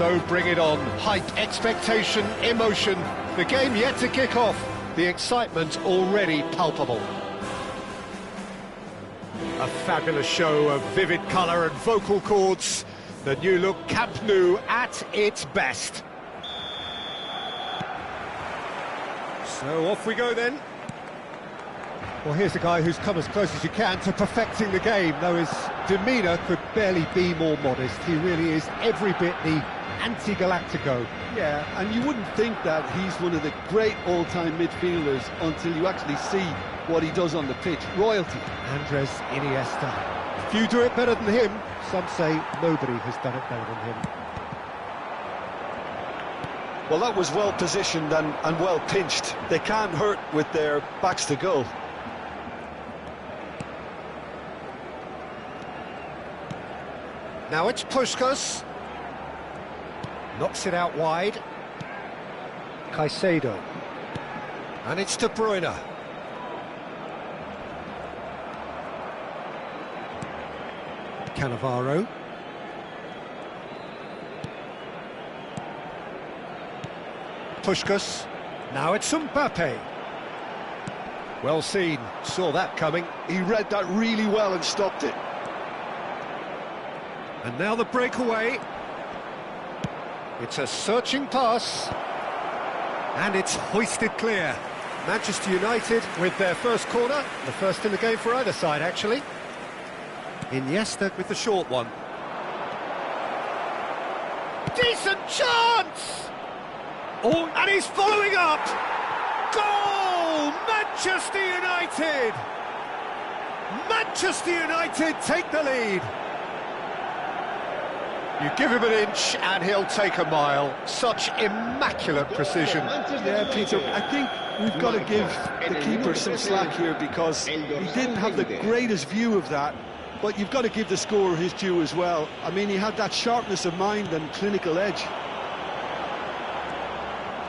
So bring it on. Hype, expectation, emotion. The game yet to kick off. The excitement already palpable. A fabulous show of vivid colour and vocal cords. The new look Camp Nou at its best. So off we go then. Well, here's a guy who's come as close as you can to perfecting the game, though his demeanour could barely be more modest. He really is every bit the anti-Galactico. Yeah, and you wouldn't think that he's one of the great all-time midfielders until you actually see what he does on the pitch. Royalty. Andres Iniesta. Few do it better than him. Some say nobody has done it better than him. Well, that was well positioned and well pinched. They can't hurt with their backs to goal. Now it's Puskas. Knocks it out wide. Caicedo. And it's De Bruyne. Cannavaro. Puskas. Now it's Mbappe. Well seen. Saw that coming. He read that really well and stopped it. And now the breakaway. It's a searching pass. And it's hoisted clear. Manchester United with their first corner. The first in the game for either side, actually. Iniesta with the short one. Decent chance! Oh, and he's following up! Goal! Manchester United! Manchester United take the lead. You give him an inch and he'll take a mile. Such immaculate precision. Yeah, Peter, I think we've got to give the keeper some slack here because he didn't have the greatest view of that, but you've got to give the scorer his due as well. I mean, he had that sharpness of mind and clinical edge.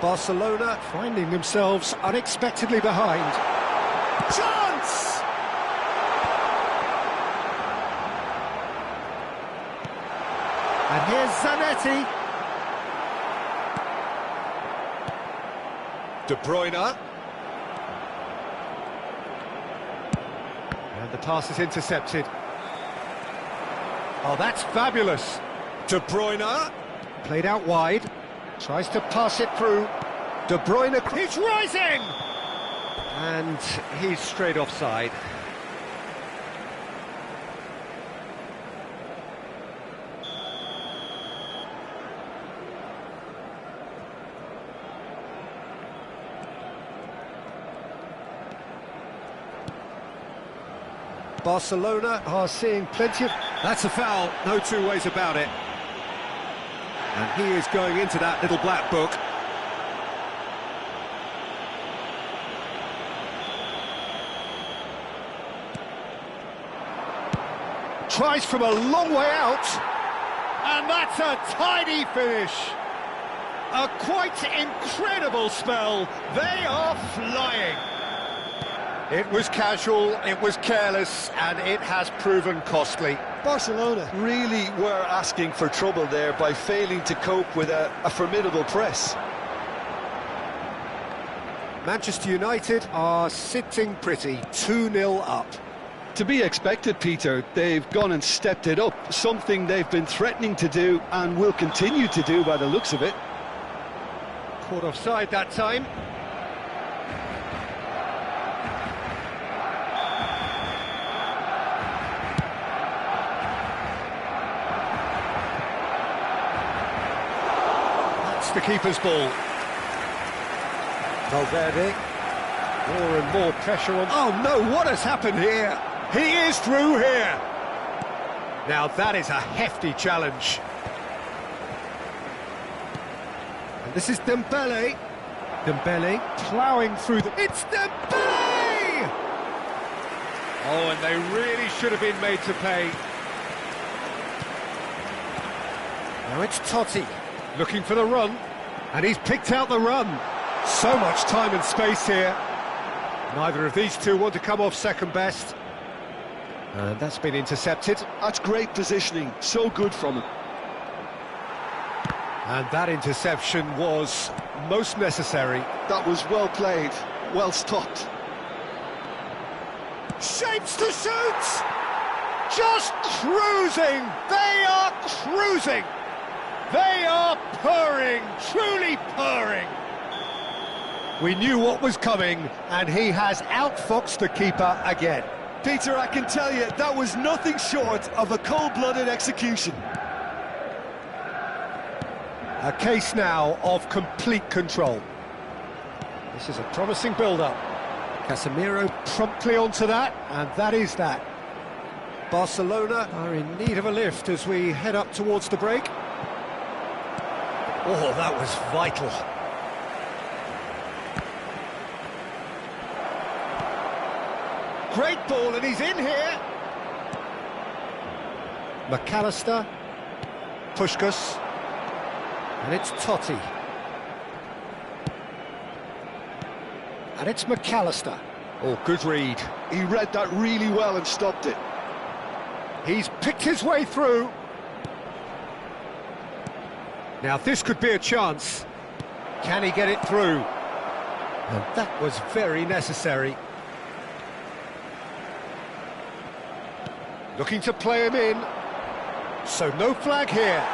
Barcelona finding themselves unexpectedly behind. Chance! And here's Zanetti. De Bruyne. And the pass is intercepted. Oh, that's fabulous. De Bruyne. Played out wide. Tries to pass it through. De Bruyne. He's rising! And he's straight offside. Barcelona are seeing plenty of... That's a foul, no two ways about it. And he is going into that little black book. Tries from a long way out. And that's a tidy finish. A quite incredible spell. They are flying. It was casual, it was careless, and it has proven costly. Barcelona really were asking for trouble there by failing to cope with a formidable press. Manchester United are sitting pretty, 2-0 up. To be expected, Peter. They've gone and stepped it up, something they've been threatening to do and will continue to do by the looks of it. Caught offside that time. The keeper's ball. Valverde. More and more pressure on... Oh no, what has happened here? He is through here. Now that is a hefty challenge. And this is Dembele. Dembele ploughing through the... It's Dembele! Oh, and they really should have been made to pay. Now it's Totti. Looking for the run, and he's picked out the run. So much time and space here. Neither of these two want to come off second best. And that's been intercepted. That's great positioning, so good from him. And that interception was most necessary. That was well played, well stopped. Shapes to shoot! Just cruising! They are cruising! They are purring, truly purring! We knew what was coming, and he has outfoxed the keeper again. Peter, I can tell you, that was nothing short of a cold-blooded execution. A case now of complete control. This is a promising build-up. Casemiro promptly onto that, and that is that. Barcelona are in need of a lift as we head up towards the break. Oh, that was vital. Great ball, and he's in here. McAllister. Puskás. And it's Totti. And it's McAllister. Oh, good read. He read that really well and stopped it. He's picked his way through. Now this could be a chance. Can he get it through? And that was very necessary. Looking to play him in. So no flag here.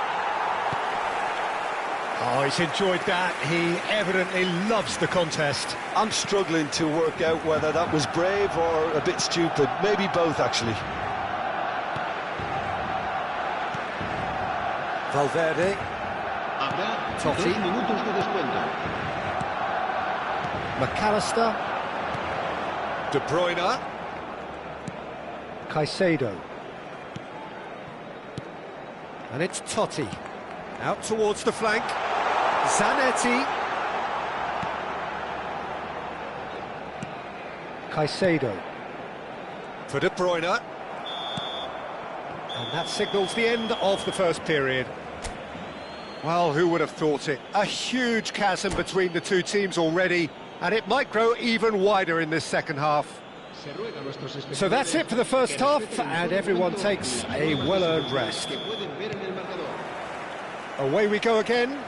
Oh, he's enjoyed that. He evidently loves the contest. I'm struggling to work out whether that was brave or a bit stupid. Maybe both, actually. Valverde. Totti. McAllister. De Bruyne. Caicedo. And it's Totti. Out towards the flank. Zanetti. Caicedo. For De Bruyne. And that signals the end of the first period. Well, who would have thought it? A huge chasm between the two teams already, and it might grow even wider in this second half. So that's it for the first half, and everyone takes a well-earned rest. Away we go again.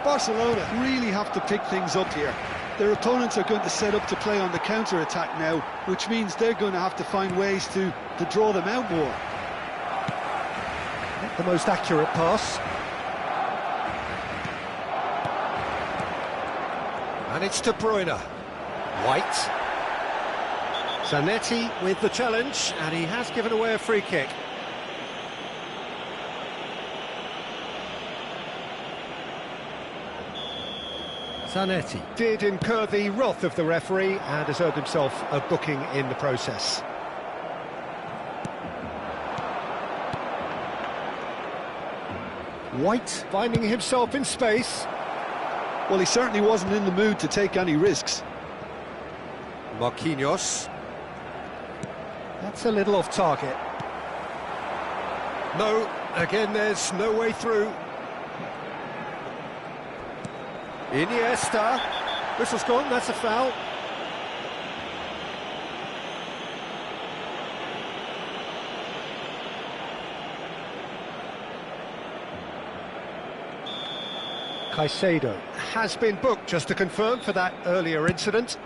Barcelona really have to pick things up here. Their opponents are going to set up to play on the counter-attack now, which means they're going to have to find ways to draw them out more. The most accurate pass. And it's De Bruyne. White. Zanetti with the challenge, and he has given away a free kick. Zanetti did incur the wrath of the referee and has earned himself a booking in the process. White finding himself in space. Well, he certainly wasn't in the mood to take any risks. Marquinhos. That's a little off target. No, again there's no way through. Iniesta. Whistle's gone, that's a foul. Caicedo has been booked, just to confirm, for that earlier incident.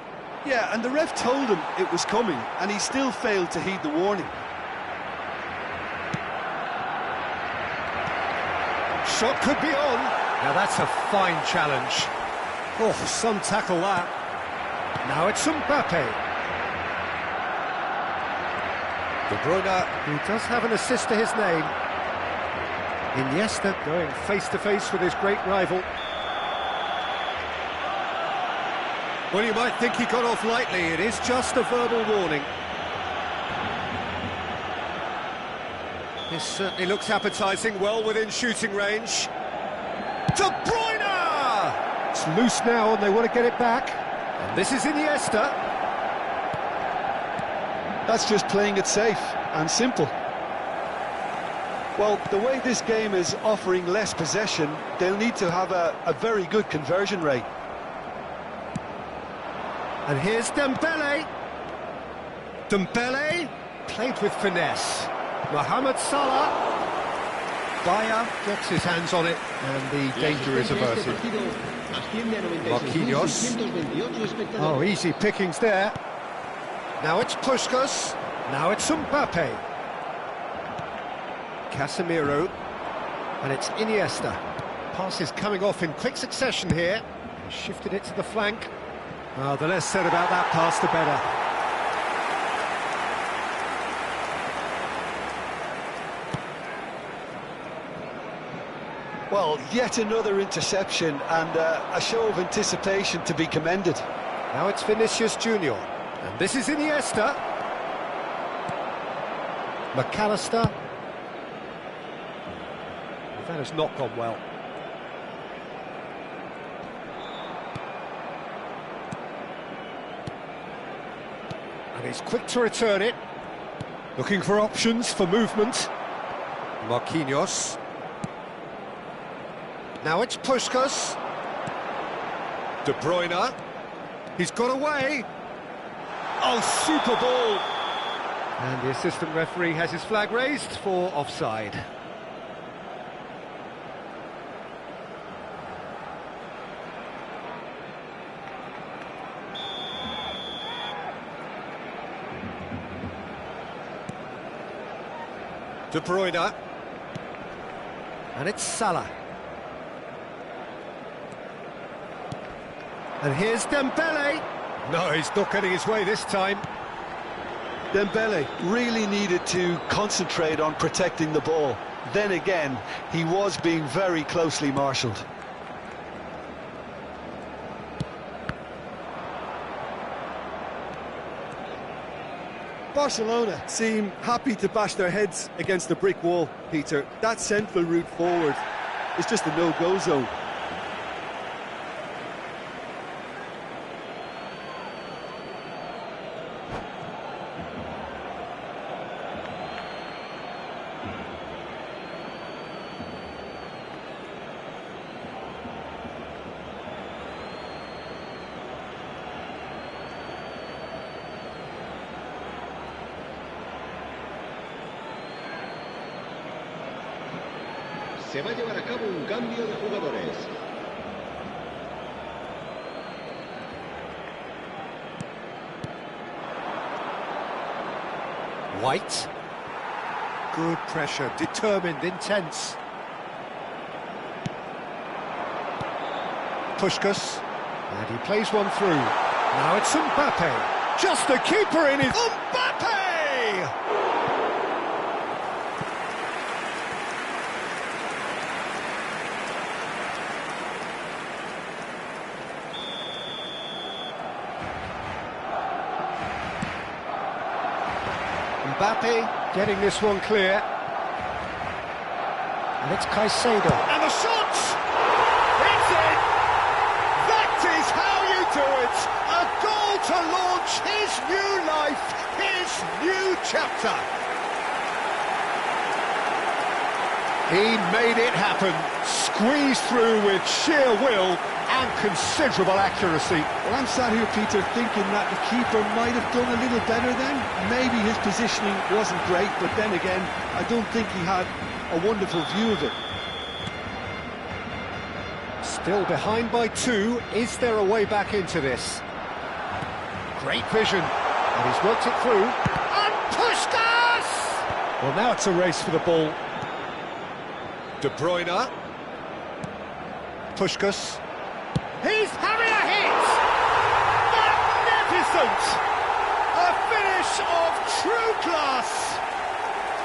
Yeah, and the ref told him it was coming, and he still failed to heed the warning. Shot could be on. Now that's a fine challenge. Oh, some tackle that. Now it's Mbappe. De Bruyne, who does have an assist to his name. Iniesta going face-to-face with his great rival. Well, you might think he got off lightly. It is just a verbal warning. This certainly looks appetising, well within shooting range. De Bruyne! It's loose now and they want to get it back. And this is Iniesta. That's just playing it safe and simple. Well, the way this game is offering less possession, they'll need to have a very good conversion rate. And here's Dembele. Dembele played with finesse. Mohamed Salah. Bayer gets his hands on it, and the danger is averted. Marquinhos. Oh, easy pickings there. Now it's Puskas. Now it's Mbappe. Casemiro. And it's Iniesta. Pass is coming off in quick succession here. He shifted it to the flank. Oh, the less said about that pass, the better. Well, yet another interception and a show of anticipation to be commended. Now it's Vinicius Junior. And this is Iniesta. McAllister. That has not gone well. And he's quick to return it. Looking for options for movement. Marquinhos. Now it's Puskas. De Bruyne. He's got away. Oh, super ball. And the assistant referee has his flag raised for offside. De Bruyne. And it's Salah. And here's Dembele. No, he's not getting his way this time. Dembele really needed to concentrate on protecting the ball. Then again, he was being very closely marshalled. Barcelona seem happy to bash their heads against the brick wall, Peter. That central route forward is just a no-go zone. Se va a llevar a cabo un cambio de jugadores. White. Good pressure, determined, intense. Puskas. And he plays one through. Now it's Mbappe. Just the keeper in his... Mbappe! Mbappe getting this one clear. And it's Caicedo. And the shot! It's in! That is how you do it! A goal to launch his new life, his new chapter. He made it happen, squeezed through with sheer will and considerable accuracy. Well, I'm sat here, Peter, thinking that the keeper might have done a little better then. Maybe his positioning wasn't great, but then again, I don't think he had a wonderful view of it. Still behind by 2. Is there a way back into this? Great vision. And he's worked it through. And Puskas! Well, now it's a race for the ball. De Bruyne. Puskas. He's having a hit! Magnificent! A finish of true class!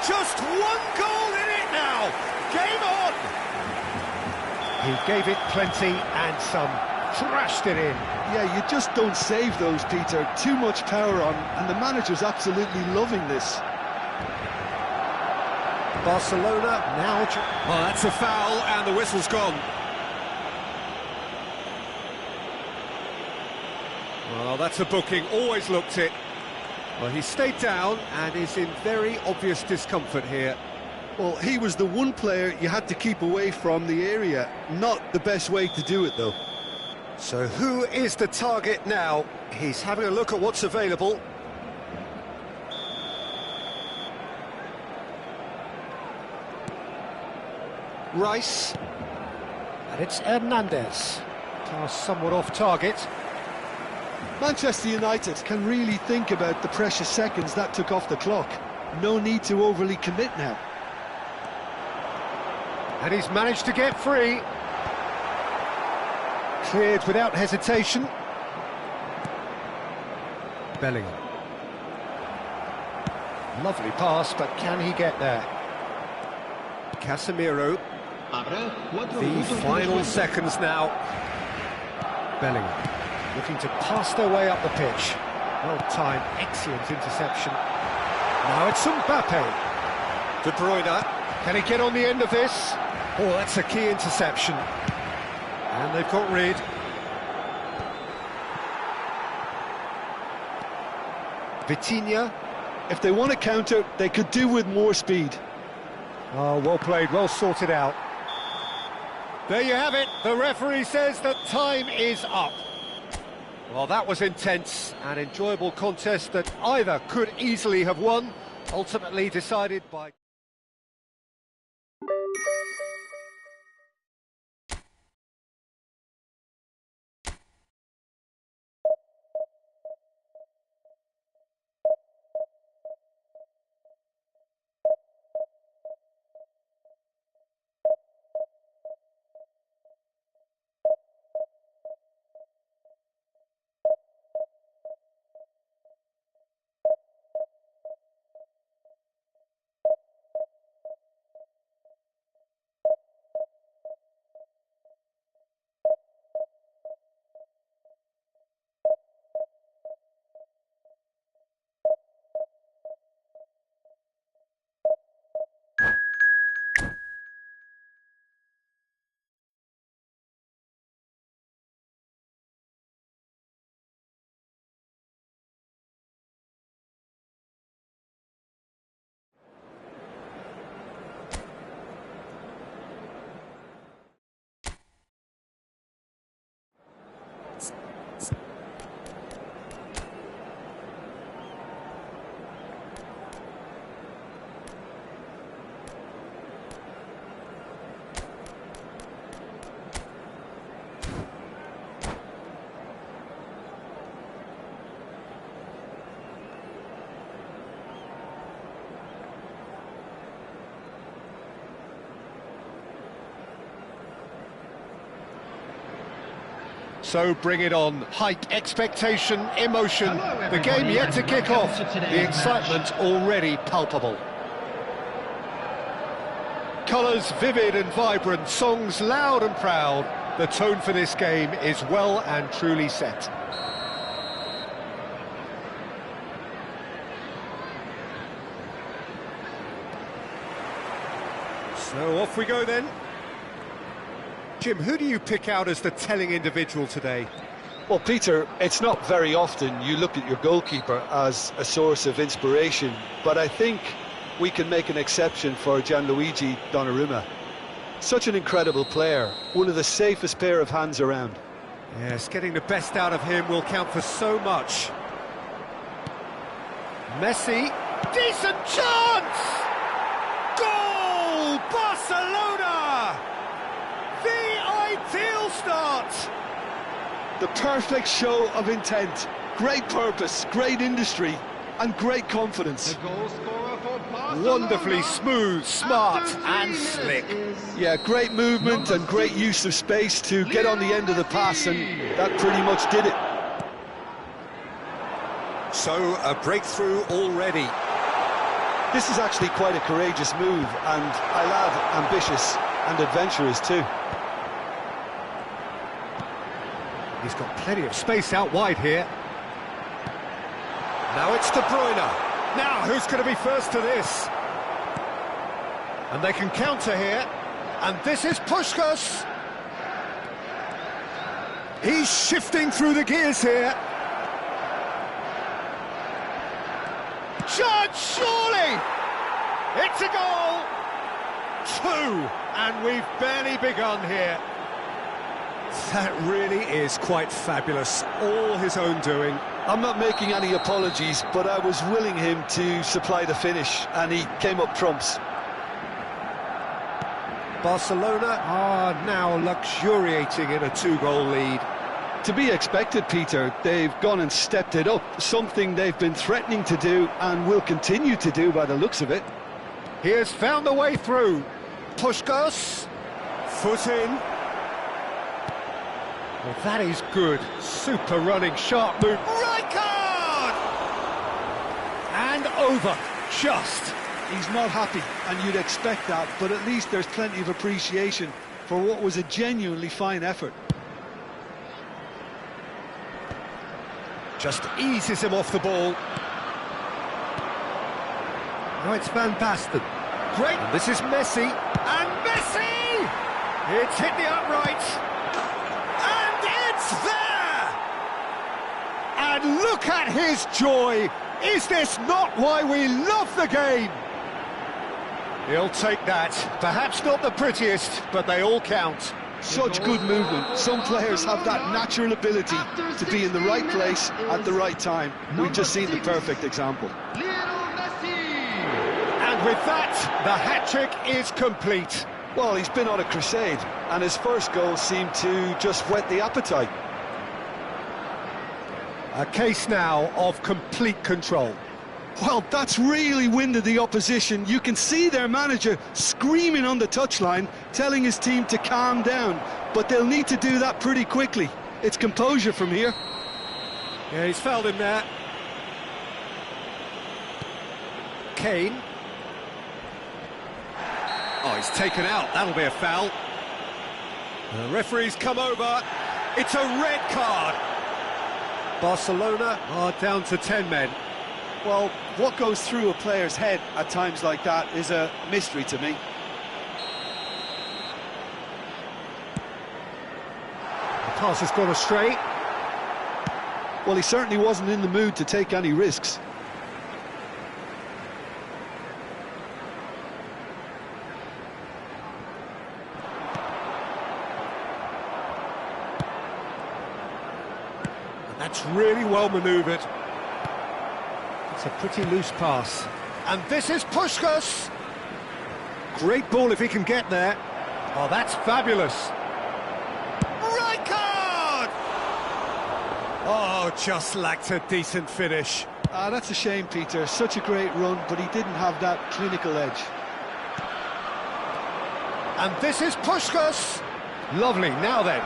Just one goal in it now! Game on! He gave it plenty and some. Thrashed it in. Yeah, you just don't save those, Peter. Too much power on, and the manager's absolutely loving this. Barcelona now... Well, that's a foul, and the whistle's gone. Well, that's a booking, always looked it. Well, he stayed down and is in very obvious discomfort here. Well, he was the one player you had to keep away from the area. Not the best way to do it, though. So who is the target now? He's having a look at what's available. Rice. And it's Hernandez. Pass somewhat off target. Manchester United can really think about the precious seconds that took off the clock. No need to overly commit now. And he's managed to get free. Cleared without hesitation. Bellingham. Lovely pass, but can he get there? Casemiro. The final seconds now. Bellingham looking to pass their way up the pitch. Well timed, excellent interception. Now it's Mbappe. De Bruyne. Can he get on the end of this? Oh, that's a key interception. And they've got rid. Vitinha. If they want to counter, they could do with more speed. Oh, well played, well sorted out. There you have it. The referee says that time is up. Well, that was intense, an enjoyable contest that either could easily have won, ultimately decided by... So bring it on. Hype, expectation, emotion. The game yet to kick off. The excitement already palpable. Colours vivid and vibrant, songs loud and proud. The tone for this game is well and truly set. So off we go then. Jim, who do you pick out as the telling individual today? Well, Peter, it's not very often you look at your goalkeeper as a source of inspiration, but I think we can make an exception for Gianluigi Donnarumma. Such an incredible player, one of the safest pair of hands around. Yes, getting the best out of him will count for so much. Messi, decent chance! Goal! Barcelona! The ideal start! The perfect show of intent, great purpose, great industry, and great confidence. Wonderfully smooth, smart and slick. Yeah, great movement and great use of space to get on the end of the pass, and that pretty much did it. So, a breakthrough already. This is actually quite a courageous move, and I'll add ambitious and adventurous too. He's got plenty of space out wide here. Now it's De Bruyne. Now, who's going to be first to this? And they can counter here. And this is Puskás. He's shifting through the gears here. Chance, surely! It's a goal! 2, and we've barely begun here. That really is quite fabulous, all his own doing. I'm not making any apologies, but I was willing him to supply the finish, and he came up trumps. Barcelona are now luxuriating in a 2-goal lead. To be expected, Peter. They've gone and stepped it up, something they've been threatening to do and will continue to do by the looks of it. He has found a way through. Puskás, foot in. Well, that is good. Super running, sharp move. Rijkaard! And over, just. He's not happy, and you'd expect that, but at least there's plenty of appreciation for what was a genuinely fine effort. Just eases him off the ball. Now it's Van Basten. Great, and this is Messi. And Messi! It's hit the upright. And it's there! And look at his joy! Is this not why we love the game? He'll take that. Perhaps not the prettiest, but they all count. Such good movement. Some players have that natural ability to be in the right place at the right time. We've just seen the perfect example. And with that, the hat-trick is complete. Well, he's been on a crusade, and his first goal seemed to just whet the appetite. A case now of complete control. Well, that's really winded the opposition. You can see their manager screaming on the touchline, telling his team to calm down. But they'll need to do that pretty quickly. It's composure from here. Yeah, he's fouled him there. Kane. Oh, he's taken out. That'll be a foul. The referee's come over. It's a red card. Barcelona are down to 10 men. Well, what goes through a player's head at times like that is a mystery to me. The pass has gone astray. Well, he certainly wasn't in the mood to take any risks. And that's really well manoeuvred. It's a pretty loose pass. And this is Puskás. Great ball if he can get there. Oh, that's fabulous. Rijkaard! Oh, just lacked a decent finish. That's a shame, Peter. Such a great run, but he didn't have that clinical edge. And this is Puskás. Lovely, now then.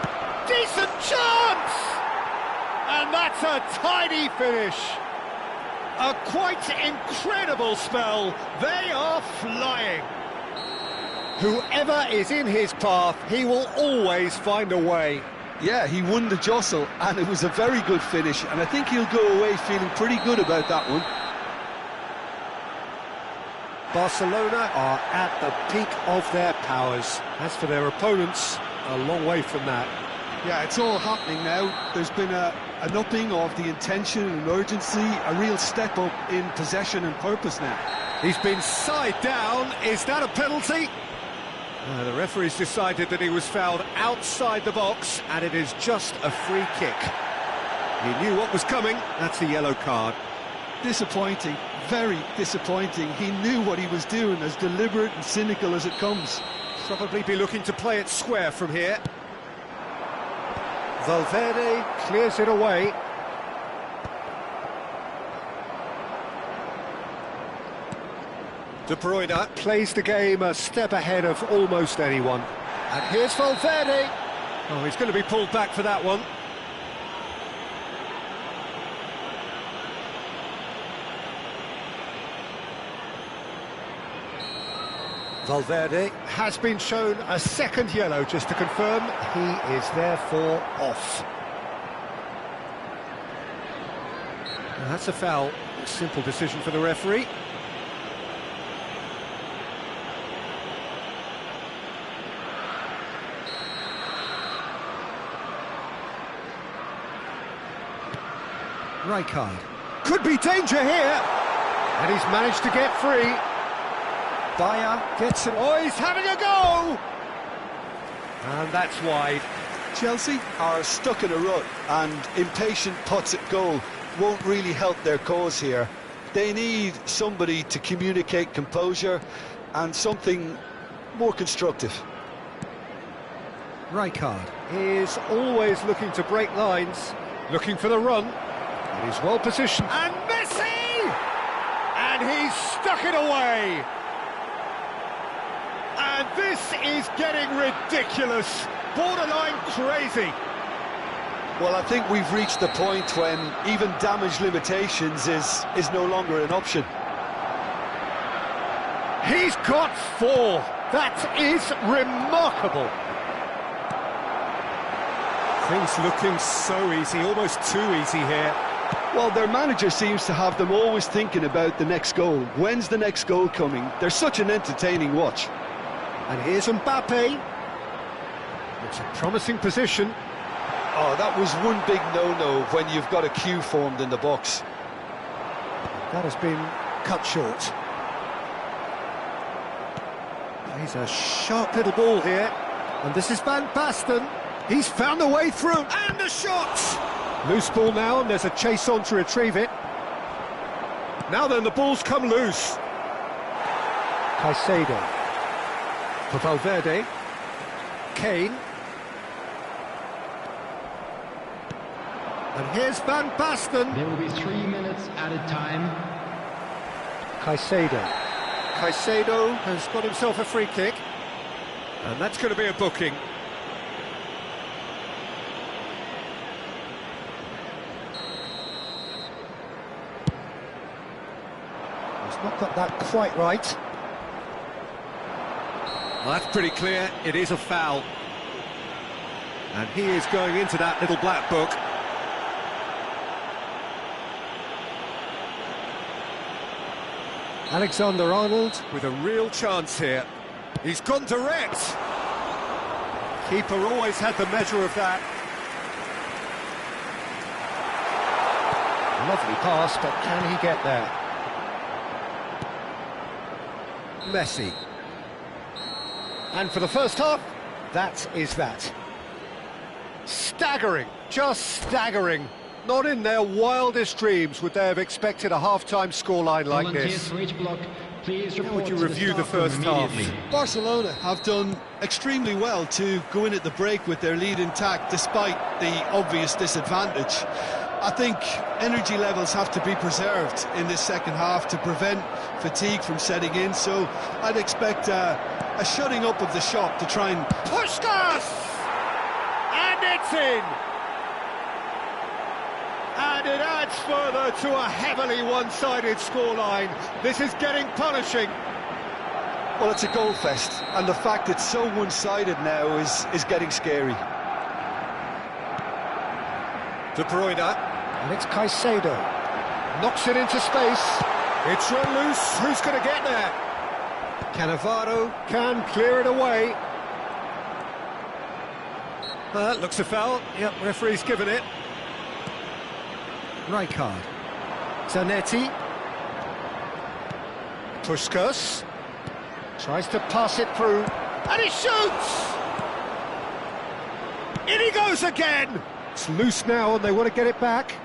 Decent chance! And that's a tidy finish. A quite incredible spell. They are flying. Whoever is in his path, he will always find a way. Yeah, he won the jostle, and it was a very good finish, and I think he'll go away feeling pretty good about that one. Barcelona are at the peak of their powers. As for their opponents, a long way from that. Yeah, it's all happening now. There's been an upping of the intention and urgency, a real step up in possession and purpose now. He's been side down. Is that a penalty? The referee's decided that he was fouled outside the box, and it is just a free kick. He knew what was coming. That's a yellow card. Disappointing, very disappointing. He knew what he was doing, as deliberate and cynical as it comes. Probably be looking to play it square from here. Valverde clears it away. De Bruyne plays the game a step ahead of almost anyone. And here's Valverde. Oh, he's going to be pulled back for that one. Valverde has been shown a second yellow, just to confirm. He is therefore off. Now, that's a foul. A simple decision for the referee. Rijkaard. Could be danger here. And he's managed to get free. Bayer gets it. Oh, he's having a go! And that's wide. Chelsea are stuck in a rut, and impatient putts at goal won't really help their cause here. They need somebody to communicate composure and something more constructive. Rijkaard is always looking to break lines, looking for the run, and he's well positioned. And Messi! And he's stuck it away! And this is getting ridiculous, borderline crazy. Well, I think we've reached the point when even damage limitations is no longer an option. He's got 4. That is remarkable. Things looking so easy, almost too easy here. Well, their manager seems to have them always thinking about the next goal. When's the next goal coming? They're such an entertaining watch. And here's Mbappe. It's a promising position. Oh, that was one big no-no when you've got a queue formed in the box. That has been cut short. He's a sharp little ball here. And this is Van Basten. He's found a way through. And a shot! Loose ball now, and there's a chase on to retrieve it. Now then, the ball's come loose. Caicedo. For Valverde. Kane. And here's Van Basten. There will be 3 minutes added time. Caicedo. Caicedo has got himself a free kick. And that's going to be a booking. He's not got that quite right. Well, that's pretty clear. It is a foul. And he is going into that little black book. Alexander-Arnold with a real chance here. He's gone direct. Keeper always had the measure of that. Lovely pass, but can he get there? Messi. And for the first half, that is that. Staggering, just staggering. Not in their wildest dreams would they have expected a half-time scoreline like this. How would you review the first half? Barcelona have done extremely well to go in at the break with their lead intact despite the obvious disadvantage. I think energy levels have to be preserved in this second half to prevent fatigue from setting in, so I'd expect a shutting up of the shop to try and... Puskas! And it's in! And it adds further to a heavily one-sided scoreline. This is getting punishing. Well, it's a goal fest, and the fact it's so one-sided now is getting scary. De Bruyne, and it's Caicedo. Knocks it into space. It's run loose. Who's going to get there? Cannavaro can clear it away. Looks a foul. Yep, referee's given it. Rijkaard. Zanetti. Puskas. Tries to pass it through. And he shoots! In he goes again! It's loose now and they want to get it back.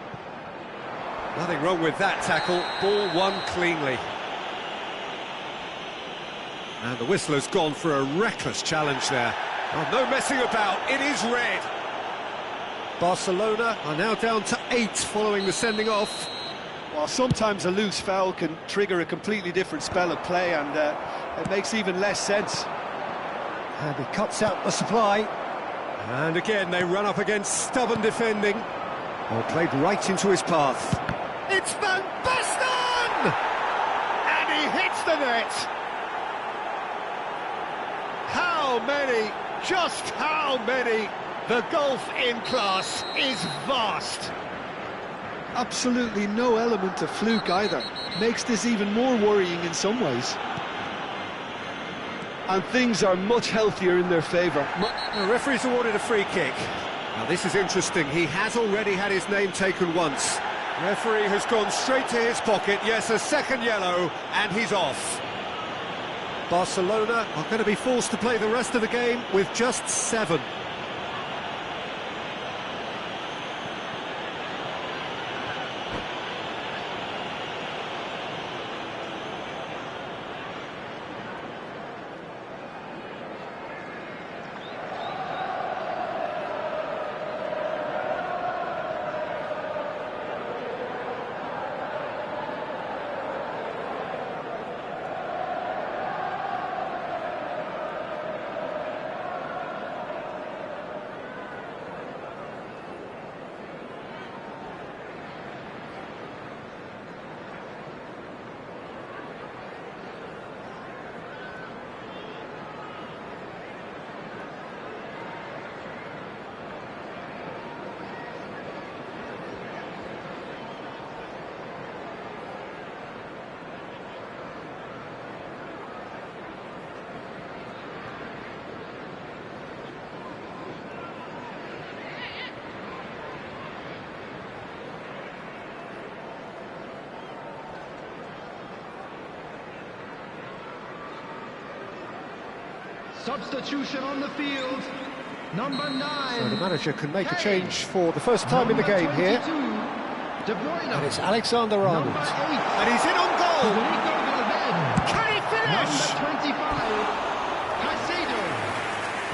Nothing wrong with that tackle. Ball won cleanly. And the whistle has gone for a reckless challenge there. Oh, no messing about. It is red. Barcelona are now down to 8 following the sending off. Well, sometimes a loose foul can trigger a completely different spell of play, and it makes even less sense. And he cuts out the supply. And again, they run up against stubborn defending. Well, played right into his path. It's Van Basten! And he hits the net. How many, just how many? The gulf in class is vast. Absolutely no element of fluke either. Makes this even more worrying in some ways. And things are much healthier in their favour. The referee's awarded a free kick. Now this is interesting. He has already had his name taken once. Referee has gone straight to his pocket. Yes, a second yellow, and he's off. Barcelona are going to be forced to play the rest of the game with just 7. Substitution on the field. Number 9. So the manager can make a change for the first time in the game here. De Bruyne. And it's Alexander-Arnold. Number 8. And he's in on goal! Federico Valverde. Can he finish? Number 25. Caicedo.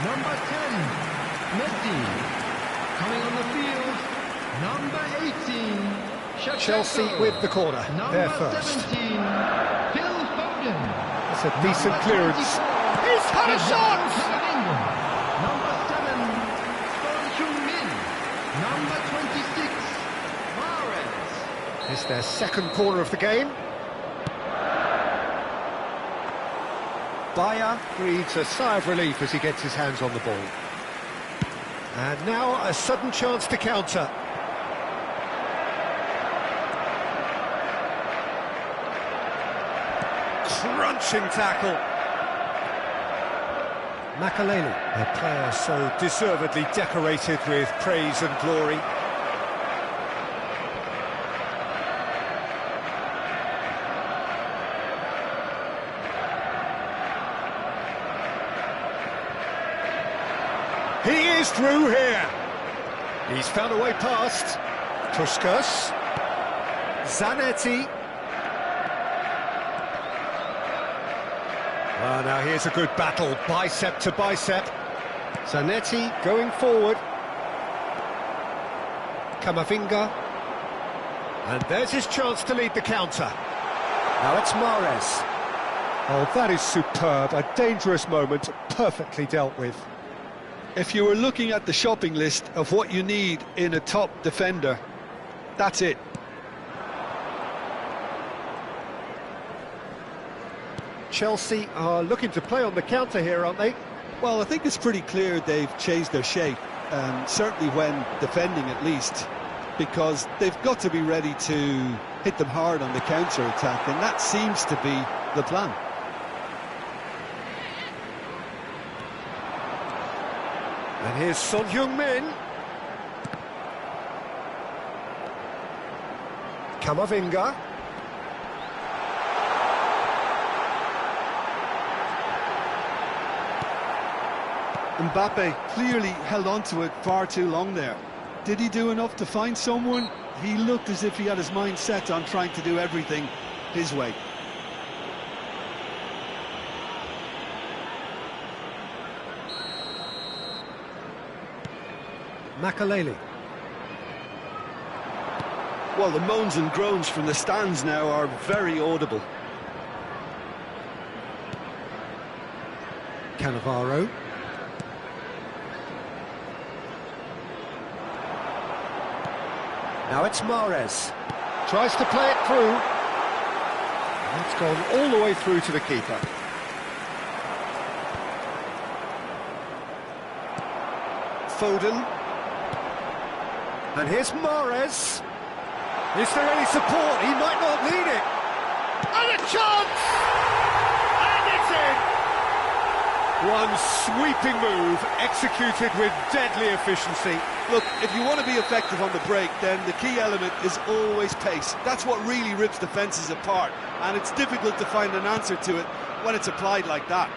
Number 10. Messi. Coming on the field. Number 18. Shevchenko. Chelsea with the corner. They're Number first. 17. Phil Foden. That's a decent Number clearance. 24. He's had a shot! Number 7. Son Heung-min. Number 26. Mahrez. It's their second corner of the game. Bayer breathes a sigh of relief as he gets his hands on the ball. And now a sudden chance to counter. Crunching tackle. Makaleli, a player so deservedly decorated with praise and glory. He is through here. He's found a way past. Puskas. Zanetti. Well, now here's a good battle, bicep to bicep. Zanetti going forward. Camavinga. And there's his chance to lead the counter. Now it's Mahrez. Oh, that is superb. A dangerous moment, perfectly dealt with. If you were looking at the shopping list of what you need in a top defender, that's it. Chelsea are looking to play on the counter here, aren't they? Well, I think it's pretty clear they've changed their shape, certainly when defending at least, because they've got to be ready to hit them hard on the counter-attack, and that seems to be the plan. And here's Son Heung-min. Camavinga. Mbappe clearly held on to it far too long there. Did he do enough to find someone? He looked as if he had his mind set on trying to do everything his way. Makaleli. Well, the moans and groans from the stands now are very audible. Cannavaro. Now it's Mahrez. Tries to play it through. It's gone all the way through to the keeper. Foden. And here's Mahrez. Is there any support? He might not lead it. And a chance! And it's in! One sweeping move, executed with deadly efficiency. Look, if you want to be effective on the break, then the key element is always pace. That's what really rips defences apart, and it's difficult to find an answer to it when it's applied like that.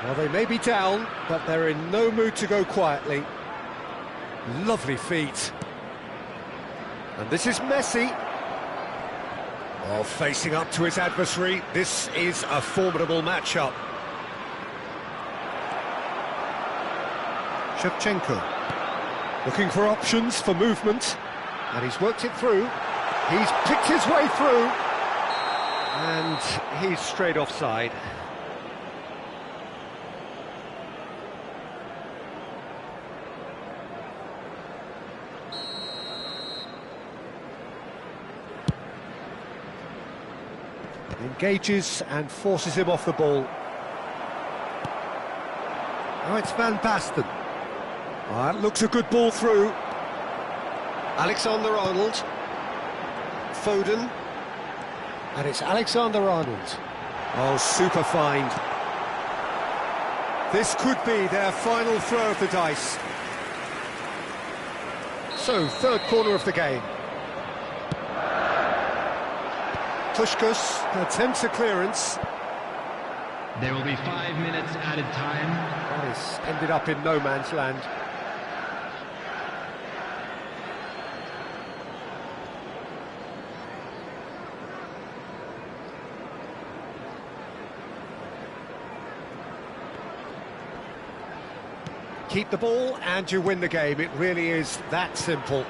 Well, they may be down, but they're in no mood to go quietly. Lovely feet. And this is Messi. Oh, facing up to his adversary. This is a formidable matchup. Shevchenko. Looking for options for movement. And he's worked it through. He's picked his way through. And he's straight offside. Engages and forces him off the ball. Oh, it's Van Basten. Oh, that looks a good ball through. Alexander-Arnold. Foden. And it's Alexander-Arnold. Oh, super find. This could be their final throw of the dice. So, third corner of the game. Puskas attempts a clearance. There will be 5 minutes added time. That is ended up in no man's land. Keep the ball and you win the game. It really is that simple.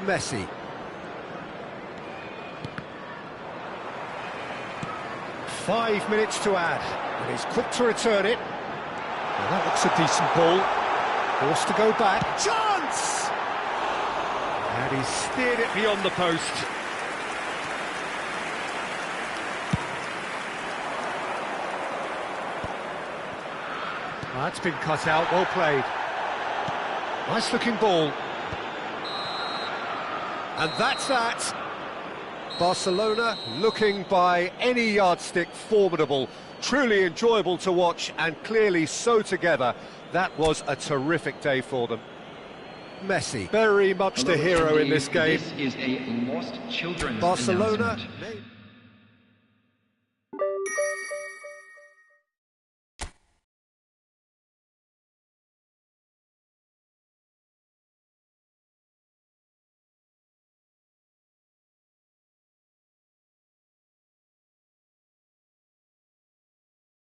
Messi. Five minutes to add, and he's quick to return it. Well, that looks a decent ball. Forced to go back. Chance! And he steered it beyond the post. That's been cut out, well played. Nice looking ball. And that's that. Barcelona looking by any yardstick formidable, truly enjoyable to watch and clearly so together. That was a terrific day for them. Messi, very much the hero in this game. This is a lost children's Barcelona. announcement.